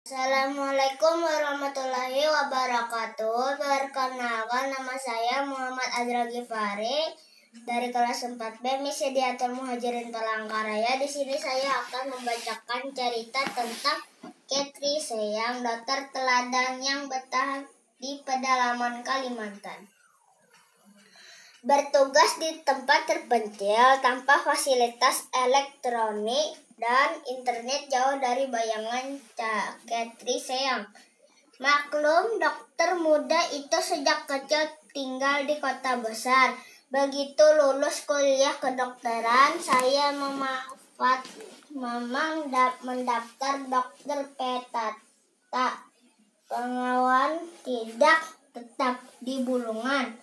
Assalamualaikum warahmatullahi wabarakatuh. Perkenalkan, nama saya Muhammad Azra Gifari dari kelas 4B Misediatul Muhajirin Palangkaraya. Di sini saya akan membacakan cerita tentang Ketri Seyang, dokter teladan yang betah di pedalaman Kalimantan. Bertugas di tempat terpencil tanpa fasilitas elektronik dan internet, jauh dari bayangan Ketri Seyang. Maklum, dokter muda itu sejak kecil tinggal di kota besar. Begitu lulus kuliah kedokteran, saya mendaftar dokter petata pengawan tidak tetap di Bulungan.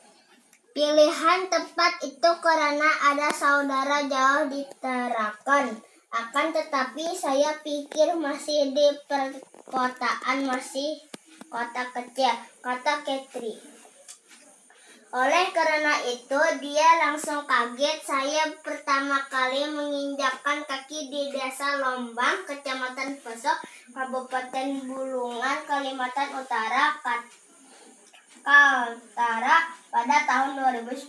Pilihan tepat itu karena ada saudara jauh di Tarakan. Akan tetapi saya pikir masih di perkotaan, masih kota kecil, kata Ketri. Oleh karena itu dia langsung kaget. Saya pertama kali menginjakkan kaki di Desa Lombang, Kecamatan Pesok, Kabupaten Bulungan, Kalimantan Utara, pada tahun 2010.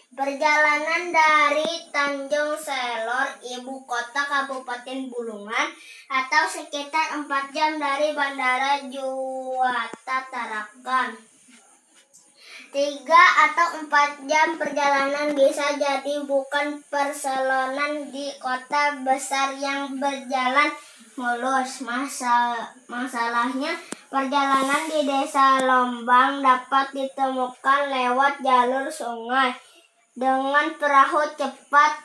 Perjalanan dari Tanjung Selor, ibu kota Kabupaten Bulungan, atau sekitar 4 jam dari Bandara Juwata Tarakan. 3 atau 4 jam perjalanan bisa jadi bukan perselonan di kota besar yang berjalan mulus. Masalahnya, perjalanan di Desa Lombang dapat ditemukan lewat jalur sungai dengan perahu cepat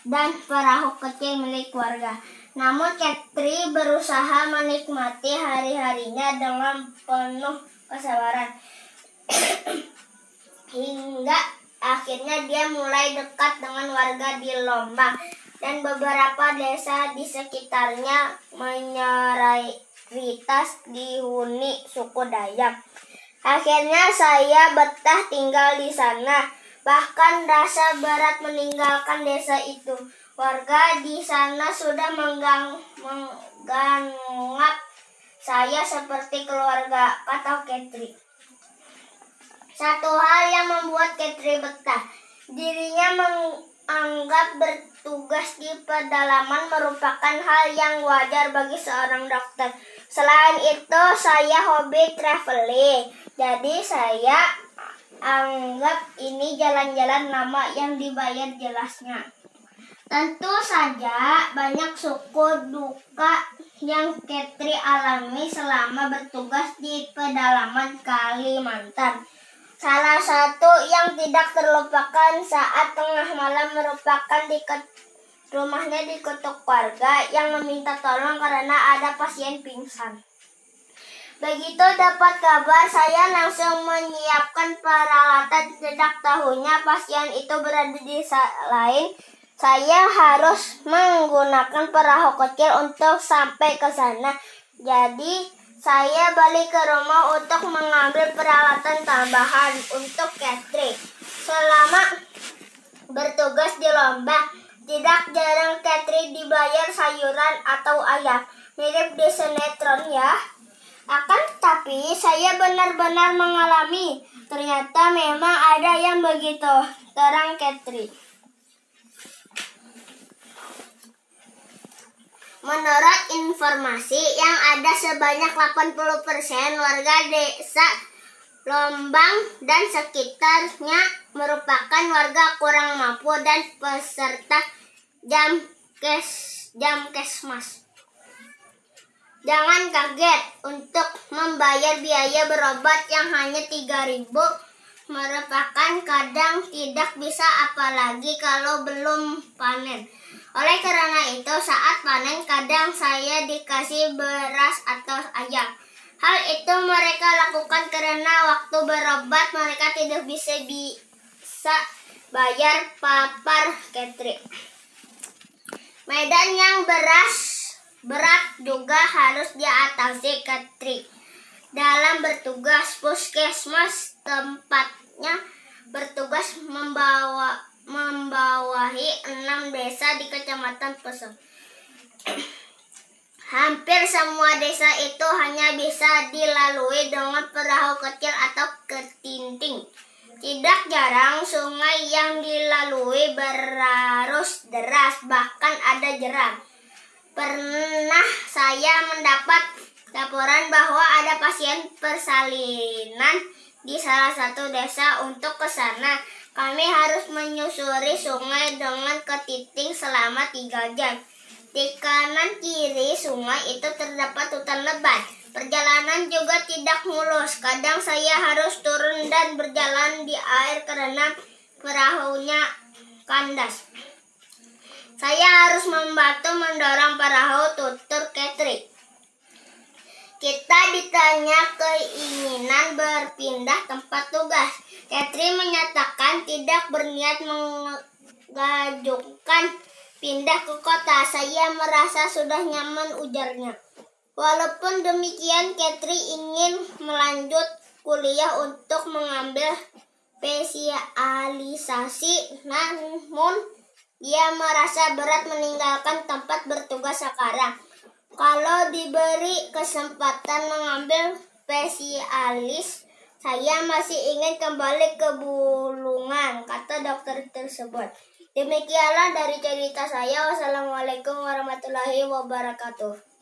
dan perahu kecil milik warga. Namun Ketri berusaha menikmati hari-harinya dengan penuh kesabaran. Hingga akhirnya dia mulai dekat dengan warga di Lombang dan beberapa desa di sekitarnya mayoritas dihuni suku Dayak. Akhirnya saya betah tinggal di sana. Bahkan rasa berat meninggalkan desa itu. Warga di sana sudah menganggap saya seperti keluarga, kata Ketri. Satu hal yang membuat Ketri betah, dirinya menganggap bertugas di pedalaman merupakan hal yang wajar bagi seorang dokter. Selain itu, saya hobi traveling, jadi saya anggap ini jalan-jalan lama yang dibayar jelasnya. Tentu saja banyak suku duka yang Ketri alami selama bertugas di pedalaman Kalimantan. Salah satu yang tidak terlupakan saat tengah malam merupakan rumahnya diketuk warga yang meminta tolong karena ada pasien pingsan. Begitu dapat kabar, saya langsung menyiapkan peralatan. Sejak tahunya pasien itu berada di desa lain, saya harus menggunakan perahu kecil untuk sampai ke sana. Jadi saya balik ke rumah untuk mengambil peralatan tambahan untuk Ketri. Selama bertugas di Lombang, tidak jarang Ketri dibayar sayuran atau ayam. Mirip di sinetron ya. Akan tetapi saya benar-benar mengalami. Ternyata memang ada yang begitu, terang Ketri. Menurut informasi yang ada, sebanyak 80% warga desa Lombang dan sekitarnya merupakan warga kurang mampu dan peserta Jamkesmas. Jangan kaget untuk membayar biaya berobat yang hanya 3.000 merupakan kadang tidak bisa, apalagi kalau belum panen. Oleh karena itu, saat panen kadang saya dikasih beras atau ayam. Hal itu mereka lakukan karena waktu berobat mereka tidak bisa bayar, papar Ketri. Medan yang berat juga harus diatasi Ketri. Dalam bertugas, puskesmas tempatnya bertugas membawahi 6 desa di Kecamatan Pesok. Hampir semua desa itu hanya bisa dilalui dengan perahu kecil atau ketinting. Tidak jarang sungai yang dilalui berarus deras, bahkan ada jeram. Pernah saya mendapat laporan bahwa ada pasien persalinan di salah satu desa. Untuk ke sana, kami harus menyusuri sungai dengan ketinting selama 3 jam. Di kanan kiri sungai itu terdapat hutan lebat. Perjalanan juga tidak mulus. Kadang saya harus turun dan berjalan di air karena perahunya kandas. Saya harus membantu mendorong perahu, tutur Katri. Kita ditanya keinginan berpindah tempat tugas. Katri menyatakan tidak berniat mengajukan pindah ke kota. Saya merasa sudah nyaman, ujarnya. Walaupun demikian, Katri ingin melanjut kuliah untuk mengambil spesialisasi. Namun, dia merasa berat meninggalkan tempat bertugas sekarang. Kalau diberi kesempatan mengambil spesialis, saya masih ingin kembali ke Bulungan, kata dokter tersebut. Demikianlah dari cerita saya. Wassalamualaikum warahmatullahi wabarakatuh.